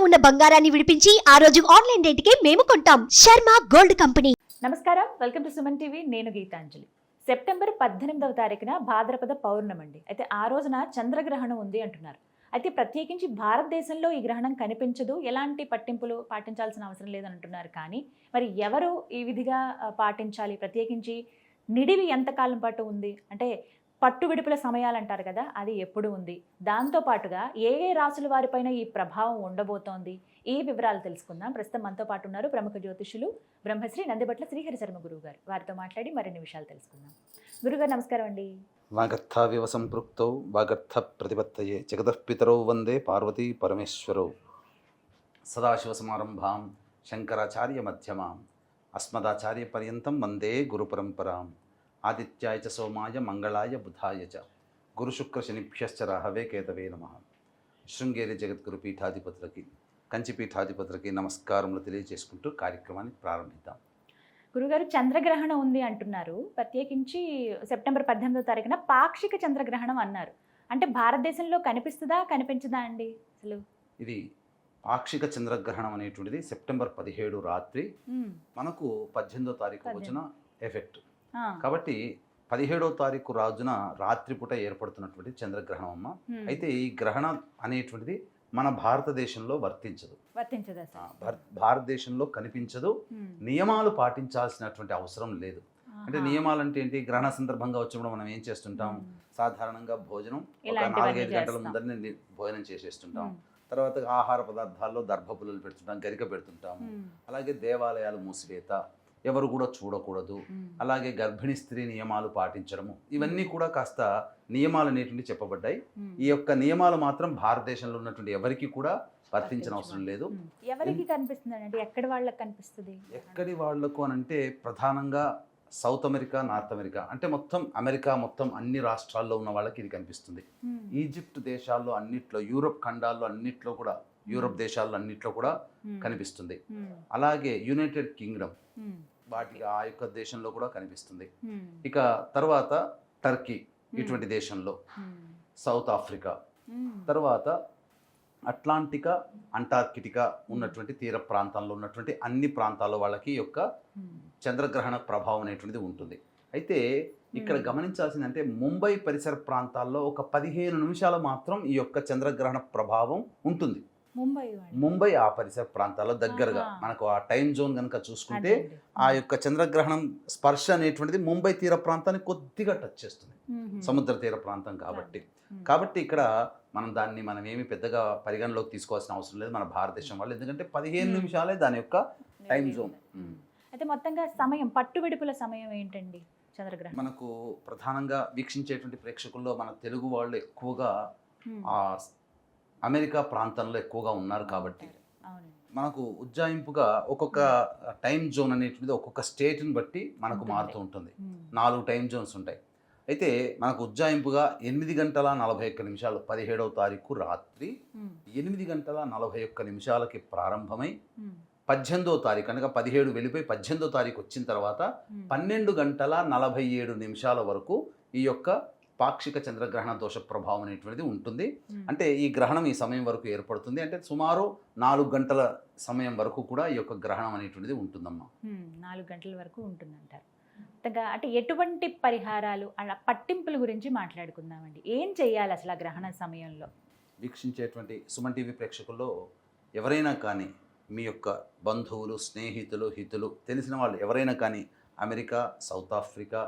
ఉన్న బంగారాన్ని విడిపించి ఆ రోజు ఆన్లైన్ రేటుకే మేము కొంటాం. Sharma gold company. నమస్కారం, వెల్కమ్ టు సుమన్ టీవీ. నేను గీతాంజలి. సెప్టెంబర్ 18వ తారీఖున భాద్రపద పౌర్ణమి అండి. అయితే ఆ రోజున చంద్రగ్రహణం ఉంది అంటున్నారు. అయితే ప్రత్యేకించి భారతదేశంలో ఈ గ్రహణం కనిపించదు, ఎలాంటి పట్టింపులు పాటించాల్సిన అవసరం లేదని అంటున్నారు. కానీ మరి ఎవరు ఈ విధిగా పాటించాలి? ప్రత్యేకించి నిడివి ఎంతకాలం పాటు ఉంది అంటే పట్టు విడుపుల సమయాలు అంటారు కదా, అది ఎప్పుడు ఉంది? దాంతోపాటుగా ఏ ఏ రాసుల వారిపైన ఈ ప్రభావం ఉండబోతోంది? ఈ వివరాలు తెలుసుకుందాం. ప్రస్తుతం మనతో పాటు ఉన్నారు ప్రముఖ జ్యోతిషులు బ్రహ్మశ్రీ నందిబట్ల శ్రీహరి శర్మ గురువు గారు. వారితో మాట్లాడి మరిన్ని విషయాలు తెలుసుకుందాం. గురుగారు నమస్కారం అండి. వాగర్థావివ సంపృక్తౌ వాగర్థ ప్రతిపత్తయే జగతఃపితరౌ వందే పార్వతీ పరమేశ్వరౌ. సదాశివసమారంభాం శంకరాచార్య మధ్యమాం అస్మదాచార్య పర్యంతం వందే గురుపరంపరాం. ఆదిత్యాయ చ సోమాయ మంగళాయ బుధాయ చ గురుశుక్రశనిభ్యశ్చ రాహవే కేతవే నమః. శృంగేరి జగద్గురు పీఠాధిపతులకి, కంచి పీఠాధిపతులకి నమస్కారములు తెలియజేసుకుంటూ కార్యక్రమాన్ని ప్రారంభిద్దాం. గురుగారు, చంద్రగ్రహణం ఉంది అంటున్నారు. ప్రత్యేకించి సెప్టెంబర్ 18వ తారీఖున పాక్షిక చంద్రగ్రహణం అన్నారు. అంటే భారతదేశంలో కనిపిస్తుందా కనిపించదా అండి? అసలు ఇది పాక్షిక చంద్రగ్రహణం అనేటువంటిది సెప్టెంబర్ 17 రాత్రి మనకు 18వ తారీఖు రోజున ఎఫెక్ట్. కాబట్టి 17వ తారీఖు రోజున రాత్రిపూట ఏర్పడుతున్నటువంటి చంద్రగ్రహణం అమ్మ. అయితే ఈ గ్రహణం అనేటువంటిది మన భారతదేశంలో వర్తించదు. భారతదేశంలో కనిపించదు. నియమాలు పాటించాల్సినటువంటి అవసరం లేదు. అంటే నియమాలు అంటే ఏంటి? గ్రహణ సందర్భంగా వచ్చినప్పుడు మనం ఏం చేస్తుంటాం? సాధారణంగా భోజనం ఒక 4-5 గంటల ముందరనే భోజనం చేసేస్తుంటాం. తర్వాత ఆహార పదార్థాల్లో దర్భపుల్లలు పెడుతుంటాం, గరిక పెడుతుంటాము. అలాగే దేవాలయాలు మూసివేత, ఎవరు కూడా చూడకూడదు. అలాగే గర్భిణీ స్త్రీ నియమాలు పాటించడము, ఇవన్నీ కూడా కాస్త నియమాలు అనేటువంటి చెప్పబడ్డాయి. ఈ యొక్క నియమాలు మాత్రం భారతదేశంలో ఉన్నటువంటి ఎవరికి కూడా వర్తించిన అవసరం లేదు. ఎవరికి కనిపిస్తుంది అంటే ఎక్కడి వాళ్ళకి కనిపిస్తుంది? ఎక్కడి వాళ్లకు అని అంటే ప్రధానంగా సౌత్ అమెరికా, నార్త్ అమెరికా, అంటే మొత్తం అమెరికా మొత్తం అన్ని రాష్ట్రాల్లో ఉన్న వాళ్ళకి ఇది కనిపిస్తుంది. ఈజిప్ట్ దేశాల్లో అన్నిట్లో, యూరప్ ఖండాల్లో అన్నిట్లో కూడా, యూరప్ దేశాల్లో అన్నిట్లో కూడా కనిపిస్తుంది. అలాగే యునైటెడ్ కింగ్డమ్ వాటికి ఆ యొక్క దేశంలో కూడా కనిపిస్తుంది. ఇక తర్వాత టర్కీ ఇటువంటి దేశంలో, సౌత్ ఆఫ్రికా, తర్వాత అట్లాంటికా, అంటార్కిటికా ఉన్నటువంటి తీర ప్రాంతాల్లో ఉన్నటువంటి అన్ని ప్రాంతాల్లో వాళ్ళకి యొక్క చంద్రగ్రహణ ప్రభావం అనేటువంటిది ఉంటుంది. అయితే ఇక్కడ గమనించాల్సిందంటే ముంబై పరిసర ప్రాంతాల్లో ఒక 15 నిమిషాలు మాత్రం ఈ యొక్క చంద్రగ్రహణ ప్రభావం ఉంటుంది. ముంబై ఆ పరిసర ప్రాంతాల్లో దగ్గరగా మనకు ఆ టైం జోన్ కనుక చూసుకుంటే ఆ యొక్క చంద్రగ్రహణం స్పర్శ అనేటువంటిది ముంబై తీర ప్రాంతాన్ని కొద్దిగా టచ్ చేస్తుంది, సముద్ర తీర ప్రాంతం కాబట్టి ఇక్కడ మనం ఏమి పెద్దగా పరిగణలోకి తీసుకోవాల్సిన అవసరం లేదు మన భారతదేశం వాళ్ళు. ఎందుకంటే 15 నిమిషాలే దాని యొక్క టైం జోన్. అయితే మొత్తంగా సమయం, పట్టు విడుపుల సమయం ఏంటండి చంద్రగ్రహణం? మనకు ప్రధానంగా వీక్షించేటువంటి ప్రేక్షకుల్లో మన తెలుగు వాళ్ళు ఎక్కువగా ఆ అమెరికా ప్రాంతంలో ఎక్కువగా ఉన్నారు. కాబట్టి మనకు ఉజ్జాయింపుగా ఒక్కొక్క టైం జోన్ అనేటువంటిది ఒక్కొక్క స్టేట్ని బట్టి మనకు మారుతూ ఉంటుంది. 4 టైం జోన్స్ ఉంటాయి. అయితే మనకు ఉజ్జాయింపుగా 8 గంటల 41 నిమిషాలు 17వ తారీఖు రాత్రి 8 గంటల 41 నిమిషాలకి ప్రారంభమై 18వ తారీఖు అనగా 17 వెళ్ళిపోయి 18వ తారీఖు వచ్చిన తర్వాత 12 గంటల 47 నిమిషాల వరకు ఈ యొక్క పాక్షిక చంద్రగ్రహణ దోష ప్రభావం అనేటువంటిది ఉంటుంది. అంటే ఈ గ్రహణం ఈ సమయం వరకు ఏర్పడుతుంది. అంటే సుమారు 4 గంటల సమయం వరకు కూడా ఈ యొక్క గ్రహణం అనేటువంటిది ఉంటుందమ్మా. 4 గంటల వరకు ఉంటుందంటారు. అంటే ఎటువంటి పరిహారాలు, అలా పట్టింపుల గురించి మాట్లాడుకుందామండి. ఏం చేయాలి అసలు ఆ గ్రహణ సమయంలో? వీక్షించేటువంటి సుమన్ టీవీ ప్రేక్షకుల్లో ఎవరైనా కానీ, మీ యొక్క బంధువులు, స్నేహితులు, హితులు, తెలిసిన వాళ్ళు ఎవరైనా కానీ అమెరికా, సౌత్ ఆఫ్రికా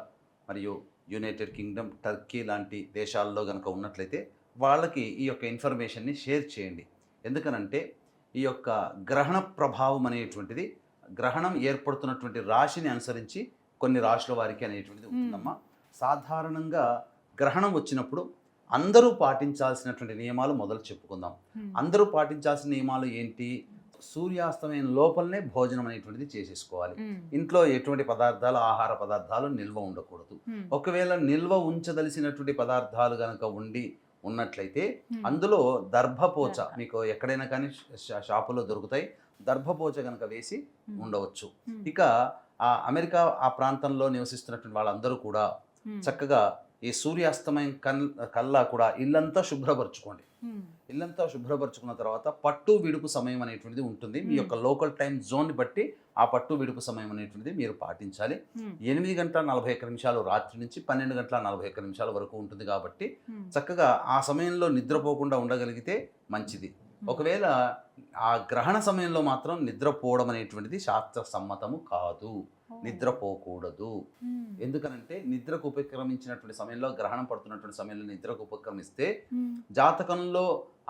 మరియు యునైటెడ్ కింగ్డమ్, టర్కీ లాంటి దేశాల్లో కనుక ఉన్నట్లయితే వాళ్ళకి ఈ యొక్క ఇన్ఫర్మేషన్ని షేర్ చేయండి. ఎందుకనంటే ఈ యొక్క గ్రహణ ప్రభావం అనేటువంటిది గ్రహణం ఏర్పడుతున్నటువంటి రాశిని అనుసరించి కొన్ని రాశుల వారికి అనేటువంటిది ఉంటుందమ్మా. సాధారణంగా గ్రహణం వచ్చినప్పుడు అందరూ పాటించాల్సినటువంటి నియమాలు మొదలు చెప్పుకుందాం. అందరూ పాటించాల్సిన నియమాలు ఏంటి? సూర్యాస్తమయం లోపలనే భోజనం అనేటువంటిది చేసేసుకోవాలి. ఇంట్లో ఎటువంటి పదార్థాలు, ఆహార పదార్థాలు నిల్వ ఉండకూడదు. ఒకవేళ నిల్వ ఉంచదలిసినటువంటి పదార్థాలు కనుక ఉన్నట్లయితే అందులో దర్భపోచ, మీకు ఎక్కడైనా కానీ షాపులో దొరుకుతాయి, దర్భపోచ కనుక వేసి ఉండవచ్చు. ఇక ఆ అమెరికా ఆ ప్రాంతంలో నివసిస్తున్నటువంటి వాళ్ళందరూ కూడా చక్కగా ఈ సూర్యాస్తమయం కల్లా కూడా ఇల్లంతా శుభ్రపరచుకోండి. ఇల్లంతా శుభ్రపరచుకున్న తర్వాత పట్టు విడుపు సమయం అనేటువంటిది ఉంటుంది. మీ యొక్క లోకల్ టైం జోన్ బట్టి ఆ పట్టు విడుపు సమయం అనేటువంటిది మీరు పాటించాలి. 8:41 రాత్రి నుంచి 12:41 వరకు ఉంటుంది కాబట్టి చక్కగా ఆ సమయంలో నిద్రపోకుండా ఉండగలిగితే మంచిది. ఒకవేళ ఆ గ్రహణ సమయంలో మాత్రం నిద్రపోవడం అనేటువంటిది శాస్త్ర సమ్మతము కాదు. నిద్రపోకూడదు. ఎందుకనంటే నిద్రకు ఉపక్రమించినటువంటి సమయంలో, గ్రహణం పడుతున్నటువంటి సమయంలో నిద్రకు ఉపక్రమిస్తే జాతకంలో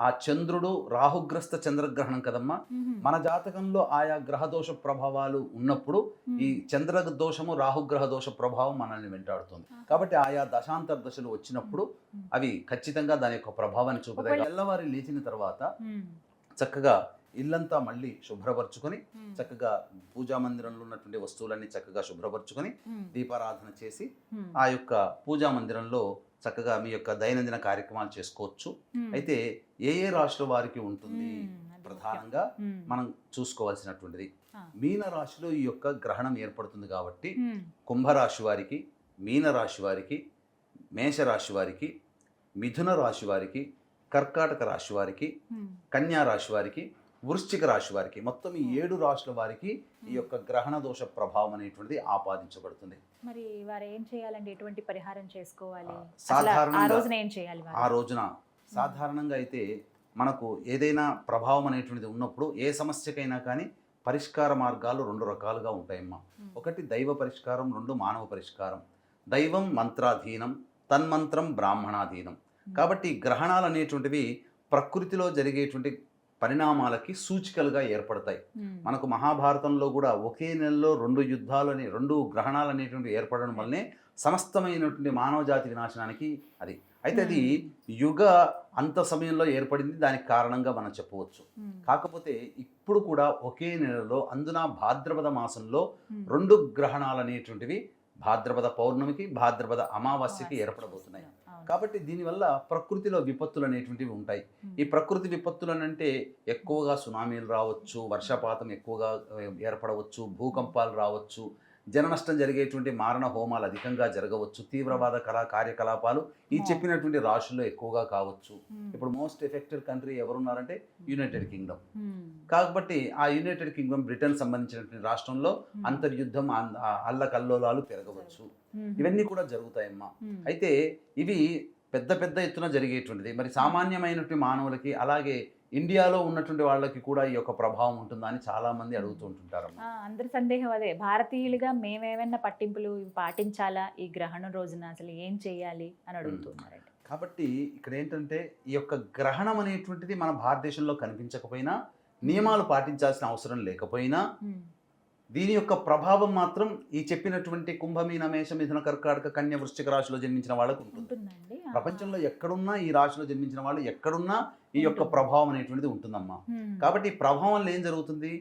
ఆ చంద్రుడు రాహుగ్రస్త చంద్రగ్రహణం కదమ్మా, మన జాతకంలో ఆయా గ్రహదోష ప్రభావాలు ఉన్నప్పుడు ఈ చంద్ర దోషము రాహుగ్రహ దోష ప్రభావం మనల్ని వెంటాడుతుంది. కాబట్టి ఆయా దశాంతర దశలు వచ్చినప్పుడు అవి ఖచ్చితంగా దాని యొక్క ప్రభావాన్ని చూపుతాయి. తెల్లవారి లేచిన తర్వాత చక్కగా ఇల్లంతా మళ్ళీ శుభ్రపరచుకొని చక్కగా పూజా మందిరంలో ఉన్నటువంటి వస్తువులన్నీ చక్కగా శుభ్రపరచుకొని దీపారాధన చేసి ఆ యొక్క పూజా మందిరంలో చక్కగా మీ యొక్క దైనందిన కార్యక్రమాలు చేసుకోవచ్చు. అయితే ఏ రాశుల వారికి ఉంటుంది ప్రధానంగా మనం చూసుకోవాల్సినటువంటిది, మీన రాశిలో ఈ యొక్క గ్రహణం ఏర్పడుతుంది కాబట్టి కుంభరాశి వారికి, మీన రాశి వారికి, మేషరాశి వారికి, మిథున రాశి వారికి, కర్కాటక రాశి వారికి, కన్యా రాశి వారికి, వృశ్చిక రాశి వారికి, మొత్తం ఈ 7 రాశుల వారికి ఈ యొక్క గ్రహణ దోష ప్రభావం అనేటువంటిది ఆపాదించబడుతుంది. మరి వారు ఏం చేయాలండి? ఎటువంటి పరిహారం చేసుకోవాలి? ఆ రోజున సాధారణంగా అయితే మనకు ఏదైనా ప్రభావం అనేటువంటిది ఉన్నప్పుడు ఏ సమస్యకైనా కానీ పరిష్కార మార్గాలు 2 రకాలుగా ఉంటాయమ్మా. ఒకటి దైవ పరిష్కారం, 2 మానవ పరిష్కారం. దైవం మంత్రాధీనం, తన్మంత్రం బ్రాహ్మణాధీనం. కాబట్టి గ్రహణాలు అనేటువంటివి ప్రకృతిలో జరిగేటువంటి పరిణామాలకి సూచికలుగా ఏర్పడతాయి. మనకు మహాభారతంలో కూడా ఒకే నెలలో 2 యుద్ధాలని, 2 గ్రహణాలు అనేటువంటివి ఏర్పడడం వల్లనే సమస్తమైనటువంటి మానవ జాతి వినాశనానికి అది. అయితే అది యుగ అంత సమయంలో ఏర్పడింది, దానికి కారణంగా మనం చెప్పవచ్చు. కాకపోతే ఇప్పుడు కూడా ఒకే నెలలో, అందున భాద్రపద మాసంలో 2 గ్రహణాలు అనేటువంటివి భాద్రపద పౌర్ణమికి, భాద్రపద అమావాస్యకి ఏర్పడబోతున్నాయి. కాబట్టి దీనివల్ల ప్రకృతిలో విపత్తులు అనేటువంటివి ఉంటాయి. ఈ ప్రకృతి విపత్తులు అంటే ఎక్కువగా సునామీలు రావచ్చు, వర్షపాతం ఎక్కువగా ఏర్పడవచ్చు, భూకంపాలు రావచ్చు, జన నష్టం జరిగేటువంటి మారణ హోమాలు అధికంగా జరగవచ్చు, తీవ్రవాద కార్యకలాపాలు ఈ చెప్పినటువంటి రాశుల్లో ఎక్కువగా కావచ్చు. ఇప్పుడు మోస్ట్ ఎఫెక్టెడ్ కంట్రీ ఎవరున్నారంటే యునైటెడ్ కింగ్డమ్. కాబట్టి ఆ యునైటెడ్ కింగ్డమ్, బ్రిటన్ సంబంధించినటువంటి రాష్ట్రంలో అంతర్యుద్ధం, అల్లకల్లోలాలు పెరగవచ్చు. ఇవన్నీ కూడా జరుగుతాయమ్మా. అయితే ఇవి పెద్ద పెద్ద ఎత్తున జరిగేటువంటిది. మరి సామాన్యమైనటువంటి మానవులకి, అలాగే ఇండియాలో ఉన్నటువంటి వాళ్ళకి కూడా ఈ యొక్క ప్రభావం ఉంటుందా అని చాలా మంది అడుగుతూ ఉంటుంటారమ్మా. అందరి సందేహం అదే, భారతీయులుగా మేమేమైనా పట్టింపులు పాటించాలా ఈ గ్రహణం రోజున, అసలు ఏం చేయాలి అని అడుగుతున్నారండి. కాబట్టి ఇక్కడ ఏంటంటే ఈ యొక్క గ్రహణం అనేటువంటిది మన భారతదేశంలో కనిపించకపోయినా, నియమాలు పాటించాల్సిన అవసరం లేకపోయినా, దీని యొక్క ప్రభావం మాత్రం ఈ చెప్పినటువంటి కుంభమీన మేష మిథున కర్కాటక కన్య వృశ్చిక రాశిలో జన్మించిన వాళ్ళకు ఉంటుందండి. ప్రపంచంలో ఎక్కడున్నా ఈ రాశిలో జన్మించిన వాళ్ళు ఎక్కడున్నా ఈ యొక్క ప్రభావం అనేటువంటిది ఉంటుందమ్మా. కాబట్టి ఈ ప్రభావం వల్ల ఏం జరుగుతుంది?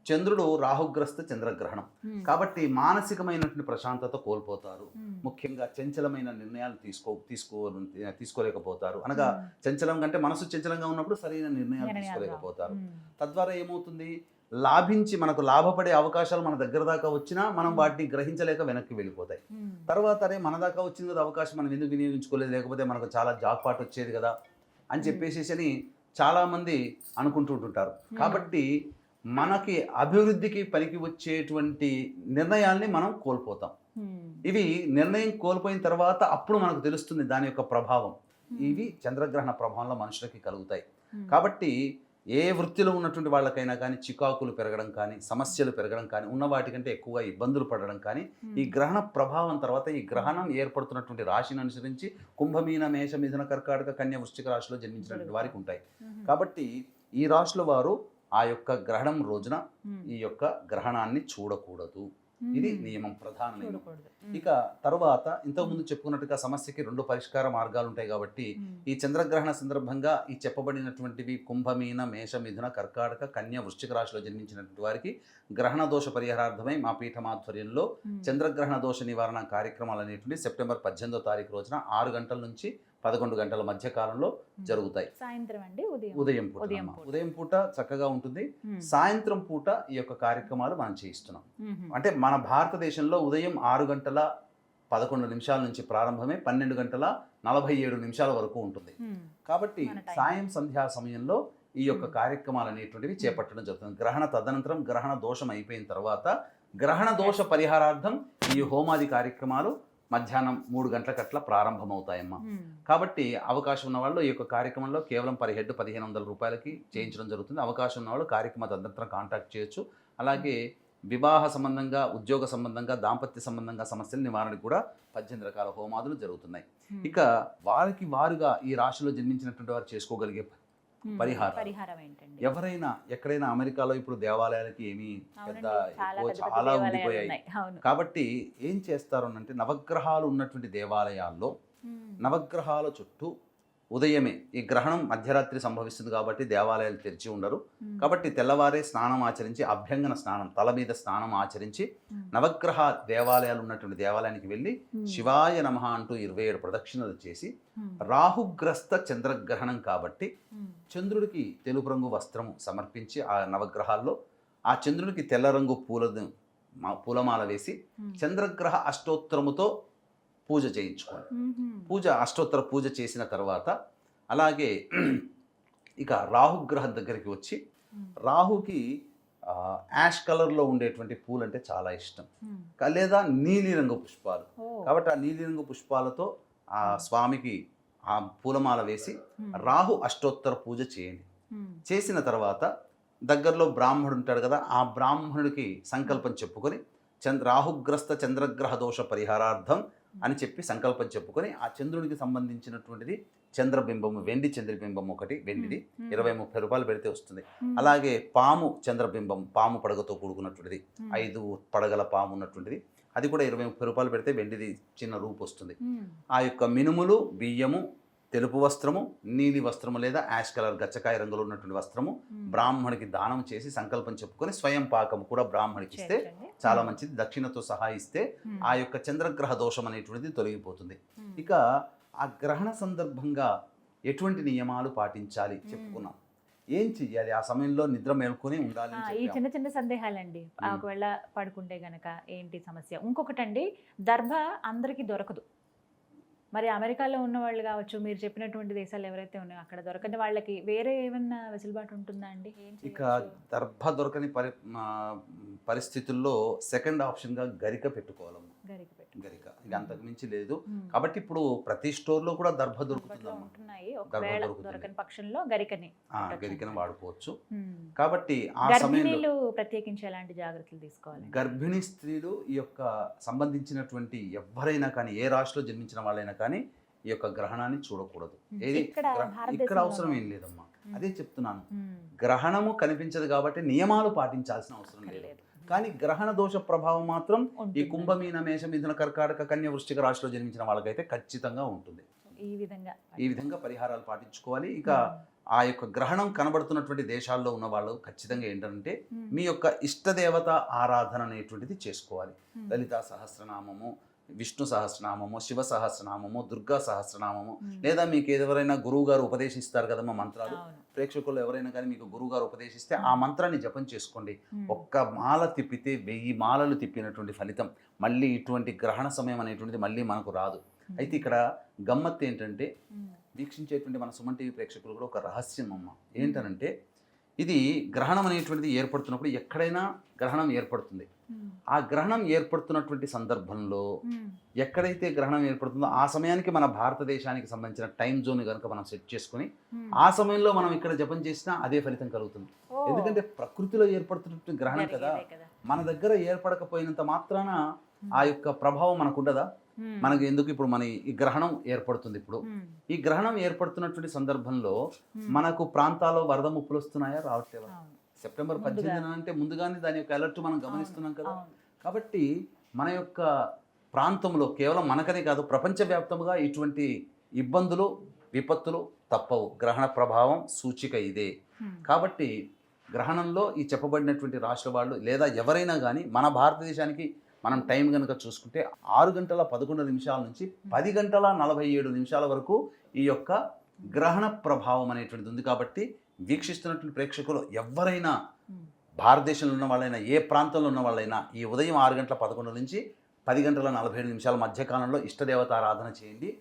చంద్రుడు రాహుగ్రస్త చంద్రగ్రహణం కాబట్టి మానసికమైనటువంటి ప్రశాంతత కోల్పోతారు. ముఖ్యంగా చంచలమైన నిర్ణయాలు తీసుకోలేకపోతారు. అనగా చంచలం కంటే మనసు చంచలంగా ఉన్నప్పుడు సరైన నిర్ణయాలు తీసుకోలేకపోతారు. తద్వారా ఏమవుతుంది? మనకు లాభపడే అవకాశాలు మన దగ్గర దాకా వచ్చినా మనం వాటిని గ్రహించలేక వెనక్కి వెళ్ళిపోతాయి. తర్వాత అరే మన దాకా వచ్చింది కదా అవకాశం, మనం ఎందుకు వినియోగించుకోలేదు, లేకపోతే మనకు చాలా జాక్పాట్ వచ్చేది కదా అని చెప్పేసి చాలామంది అనుకుంటుంటారు. కాబట్టి మనకి అభివృద్ధికి పనికి వచ్చేటువంటి నిర్ణయాల్ని మనం కోల్పోతాం. ఇవి నిర్ణయం కోల్పోయిన తర్వాత అప్పుడు మనకు తెలుస్తుంది దాని యొక్క ప్రభావం. ఇవి చంద్రగ్రహణ ప్రభావంలో మనుషులకి కలుగుతాయి. కాబట్టి ఏ వృత్తిలో ఉన్నటువంటి వాళ్ళకైనా కానీ చికాకులు పెరగడం కానీ, సమస్యలు పెరగడం కానీ, ఉన్న వాటికంటే ఎక్కువగా ఇబ్బందులు పడడం కానీ ఈ గ్రహణ ప్రభావం తర్వాత, ఈ గ్రహణం ఏర్పడుతున్నటువంటి రాశిని అనుసరించి కుంభమీన మేష మిథున కర్కాటక కన్య వృశ్చిక రాశిలో జన్మించినటువంటి వారికి ఉంటాయి. కాబట్టి ఈ రాశుల వారు ఆ యొక్క గ్రహణం రోజున ఈ యొక్క గ్రహణాన్ని చూడకూడదు. ఇది నియమం, ప్రధాన నియమం. ఇక తర్వాత ఇంతకుముందు చెప్పుకున్నట్టుగా సమస్యకి 2 పరిష్కార మార్గాలు ఉంటాయి. కాబట్టి ఈ చంద్రగ్రహణ సందర్భంగా ఈ చెప్పబడినటువంటివి కుంభమీన మేష మిథున కర్కాటక కన్య వృశ్చిక రాశిలో జన్మించినటువంటి వారికి గ్రహణ దోష పరిహారార్థమై మా పీఠమాధ్వర్యంలో చంద్రగ్రహణ దోష నివారణ కార్యక్రమాలు అనేటువంటి సెప్టెంబర్ 18వ తారీఖు రోజున 6 గంటల నుంచి 11 గంటల మధ్య కాలంలో జరుగుతాయి. సాయంత్రం అండి, ఉదయం పూట చక్కగా ఉంటుంది. సాయంత్రం పూట ఈ యొక్క కార్యక్రమాలు మనం చేయిస్తున్నాం. అంటే మన భారతదేశంలో ఉదయం 6:11 నుంచి ప్రారంభమై 12:47 వరకు ఉంటుంది. కాబట్టి మన time. సాయం సంధ్యా సమయంలో ఈ యొక్క కార్యక్రమాలు అనేటువంటివి చేపట్టడం జరుగుతుంది. గ్రహణ తదనంతరం గ్రహణ దోషం అయిపోయిన తర్వాత గ్రహణ దోష పరిహారార్థం ఈ హోమాది కార్యక్రమాలు మధ్యాహ్నం 3 గంటలకట్లా ప్రారంభమవుతాయమ్మా. కాబట్టి అవకాశం ఉన్న వాళ్ళు ఈ యొక్క కార్యక్రమంలో కేవలం పర్ హెడ్ 1500 రూపాయలకి చేయించడం జరుగుతుంది. అవకాశం ఉన్న వాళ్ళు కార్యక్రమ తదనంతరం కాంటాక్ట్ చేయొచ్చు. అలాగే వివాహ సంబంధంగా, ఉద్యోగ సంబంధంగా, దాంపత్య సంబంధంగా సమస్యల నివారణకు కూడా 18 రకాల హోమాదులు జరుగుతున్నాయి. ఇక వారుగా ఈ రాశిలో జన్మించినటువంటి వారు చేసుకోగలిగే పరిహారం ఏంటండి? ఎవరైనా ఎక్కడైనా అమెరికాలో ఇప్పుడు దేవాలయాలకి ఏమీ పెద్ద చాలా ఉండిపోయాయి. అవును. కాబట్టి ఏం చేస్తారు అంటే నవగ్రహాలు ఉన్నటువంటి దేవాలయాల్లో నవగ్రహాల చుట్టూ ఉదయమే ఈ గ్రహణం మధ్యరాత్రి సంభవిస్తుంది కాబట్టి దేవాలయాలు తెరిచి ఉండరు. కాబట్టి తెల్లవారే స్నానం ఆచరించి అభ్యంగన స్నానం, తల మీద స్నానం ఆచరించి నవగ్రహ దేవాలయాలు ఉన్నటువంటి దేవాలయానికి వెళ్ళి శివాయ నమః అంటూ 27 ప్రదక్షిణలు చేసి, రాహుగ్రస్త చంద్రగ్రహణం కాబట్టి చంద్రుడికి తెలుపు రంగు వస్త్రము సమర్పించి ఆ నవగ్రహాల్లో ఆ చంద్రుడికి తెల్ల రంగు పూలమాల వేసి చంద్రగ్రహ అష్టోత్తరముతో పూజ చేయించుకోవాలి. అష్టోత్తర పూజ చేసిన తర్వాత అలాగే ఇక రాహుగ్రహం దగ్గరికి వచ్చి, రాహుకి యాష్ కలర్లో ఉండేటువంటి పూలు అంటే చాలా ఇష్టం, లేదా నీలిరంగు పుష్పాలు. కాబట్టి ఆ నీలిరంగు పుష్పాలతో ఆ స్వామికి ఆ పూలమాల వేసి రాహు అష్టోత్తర పూజ చేయండి. చేసిన తర్వాత దగ్గరలో బ్రాహ్మణుడు ఉంటాడు కదా, ఆ బ్రాహ్మణుడికి సంకల్పం చెప్పుకొని రాహుగ్రస్త చంద్రగ్రహ దోష పరిహారార్థం అని చెప్పి సంకల్పం చెప్పుకొని ఆ చంద్రుడికి సంబంధించినటువంటిది చంద్రబింబము, వెండి చంద్రబింబం ఒకటి, వెండిది 20-30 రూపాయలు పెడితే వస్తుంది. అలాగే పాము చంద్రబింబం, పాము పడగతో కూడుకున్నటువంటిది, 5 పడగల పాము ఉన్నటువంటిది, అది కూడా 20-30 రూపాయలు పెడితే వెండిది చిన్న రూపు వస్తుంది. ఆ యొక్క మినుములు, బియ్యము, తెలుపు వస్త్రము, నీలి వస్త్రము లేదా యాష్ కలర్ గచ్చకాయ రంగులో ఉన్నటువంటి వస్త్రము బ్రాహ్మణికి దానం చేసి సంకల్పం చెప్పుకొని స్వయం పాకం కూడా బ్రాహ్మణికి ఇస్తే చాలా మంచిది. దక్షిణతో సహా ఇస్తే ఆ యొక్క చంద్రగ్రహ దోషం అనేటువంటిది తొలగిపోతుంది. ఇక ఆ గ్రహణ సందర్భంగా ఎటువంటి నియమాలు పాటించాలి చెప్పుకున్నాం. ఏం చెయ్యాలి ఆ సమయంలో? నిద్ర మేల్కొని ఉండాలి. ఈ చిన్న చిన్న సందేహాలండి. ఒకవేళ పడుకుంటే గనక ఏంటి సమస్య? ఇంకొకటండి, దర్భ అందరికీ దొరకదు. మరి అమెరికాలో ఉన్న వాళ్ళు కావచ్చు, మీరు చెప్పినటువంటి దేశాలు ఎవరైతే ఉన్నాయో అక్కడ దొరకని వాళ్ళకి వేరే ఏమన్నా వెసులుబాటు ఉంటుందా అండి? ఇక దర్భ దొరకని పరిస్థితుల్లో సెకండ్ ఆప్షన్గా గరిక పెట్టుకోవాలమ్మా. గరిక ఇక అంతకు మించి లేదు. కాబట్టి ఇప్పుడు ప్రతి స్టోర్లో కూడా దర్భ దొరకని పక్షంలో గరికని వాడుకోవచ్చు. కాబట్టి ఆ సమయంలో ప్రత్యేకించి ఎలాంటి జాగ్రత్తలు తీసుకోవాలి? గర్భిణీ స్త్రీలు ఈ యొక్క సంబంధించినటువంటి ఎవరైనా కానీ, ఏ రాశిలో జన్మించిన వాళ్ళైనా కానీ ఈ యొక్క గ్రహణాన్ని చూడకూడదు. ఏది ఇక్కడ అవసరం ఏం లేదమ్మా. అదే చెప్తున్నాను, గ్రహణము కనిపించదు కాబట్టి నియమాలు పాటించాల్సిన అవసరం లేదు. కానీ గ్రహణ దోష ప్రభావం మాత్రం ఈ కుంభమీన, మేష, మిథున, కర్కాటక, కన్య, వృశ్చిక రాశిలో జన్మించిన వాళ్ళకైతే ఖచ్చితంగా ఉంటుంది. ఈ విధంగా పరిహారాలు పాటించుకోవాలి. ఇక ఆ యొక్క గ్రహణం కనబడుతున్నటువంటి దేశాల్లో ఉన్న వాళ్ళు ఖచ్చితంగా ఏంటంటే మీ యొక్క ఇష్టదేవత ఆరాధన అనేటువంటిది చేసుకోవాలి. లలితా సహస్రనామము, విష్ణు సహస్రనామము, శివ సహస్రనామము, దుర్గా సహస్రనామము, లేదా మీకు ఎవరైనా గురువు గారు ఉపదేశిస్తారు కదమ్మా మంత్రాలు, ప్రేక్షకులు ఎవరైనా కానీ మీకు గురువు గారు ఉపదేశిస్తే ఆ మంత్రాన్ని జపం చేసుకోండి. ఒక్క మాల తిప్పితే 1000 మాలలు తిప్పినటువంటి ఫలితం. మళ్ళీ ఇటువంటి గ్రహణ సమయం అనేటువంటిది మళ్ళీ మనకు రాదు. అయితే ఇక్కడ గమ్మత్తు ఏంటంటే, వీక్షించేటువంటి మన సుమన్ టీవీ ప్రేక్షకులు కూడా ఒక రహస్యం అమ్మ. ఏంటనంటే, ఇది గ్రహణం అనేటువంటిది ఏర్పడుతున్నప్పుడు ఎక్కడైనా గ్రహణం ఏర్పడుతుంది. ఆ గ్రహణం ఏర్పడుతున్నటువంటి సందర్భంలో ఎక్కడైతే గ్రహణం ఏర్పడుతుందో ఆ సమయానికి మన భారతదేశానికి సంబంధించిన టైం జోన్ కనుక మనం సెట్ చేసుకుని ఆ సమయంలో మనం ఇక్కడ జపం చేసినా అదే ఫలితం కలుగుతుంది. ఎందుకంటే ప్రకృతిలో ఏర్పడుతున్నటువంటి గ్రహణం కదా, మన దగ్గర ఏర్పడకపోయినంత మాత్రాన ఆ యొక్క ప్రభావం మనకు ఉండదా? మనకు ఎందుకు? ఇప్పుడు మన ఈ గ్రహణం ఏర్పడుతుంది. ఇప్పుడు ఈ గ్రహణం ఏర్పడుతున్నటువంటి సందర్భంలో మనకు ప్రాంతాల్లో వరద ముప్పులు వస్తున్నాయా, రావట్లేవా? సెప్టెంబర్ 18 అంటే ముందుగానే దాని యొక్క అలర్ట్ మనం గమనిస్తున్నాం కదా. కాబట్టి మన యొక్క ప్రాంతంలో కేవలం మనకనే కాదు, ప్రపంచవ్యాప్తంగా ఇటువంటి ఇబ్బందులు, విపత్తులు తప్పవు. గ్రహణ ప్రభావం సూచిక ఇదే. కాబట్టి గ్రహణంలో ఈ చెప్పబడినటువంటి రాష్ట్ర వాళ్ళు లేదా ఎవరైనా కానీ మన భారతదేశానికి మనం టైం కనుక చూసుకుంటే 6:11 నుంచి 10:47 వరకు ఈ యొక్క గ్రహణ ప్రభావం అనేటువంటిది ఉంది. కాబట్టి వీక్షిస్తున్నటువంటి ప్రేక్షకులు ఎవరైనా భారతదేశంలో ఉన్న వాళ్ళైనా, ఏ ప్రాంతంలో ఉన్న వాళ్ళైనా ఈ ఉదయం 6:11 నుంచి 10:47 మధ్యకాలంలో ఇష్టదేవత ఆరాధన చేయండి.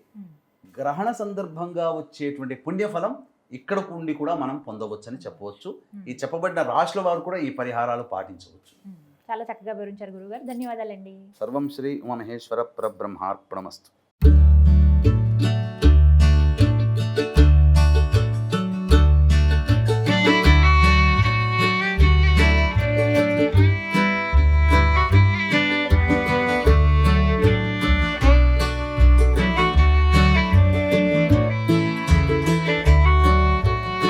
గ్రహణ సందర్భంగా వచ్చేటువంటి పుణ్యఫలం ఇక్కడ ఉండి కూడా మనం పొందవచ్చని చెప్పవచ్చు. ఈ చెప్పబడిన రాశుల వారు కూడా ఈ పరిహారాలు పాటించవచ్చు. చాలా చక్కగా వివరించారు గురుగారు, ధన్యవాదాలండి. సర్వం శ్రీ ఉమామహేశ్వర పరబ్రహ్మార్పణమస్తు.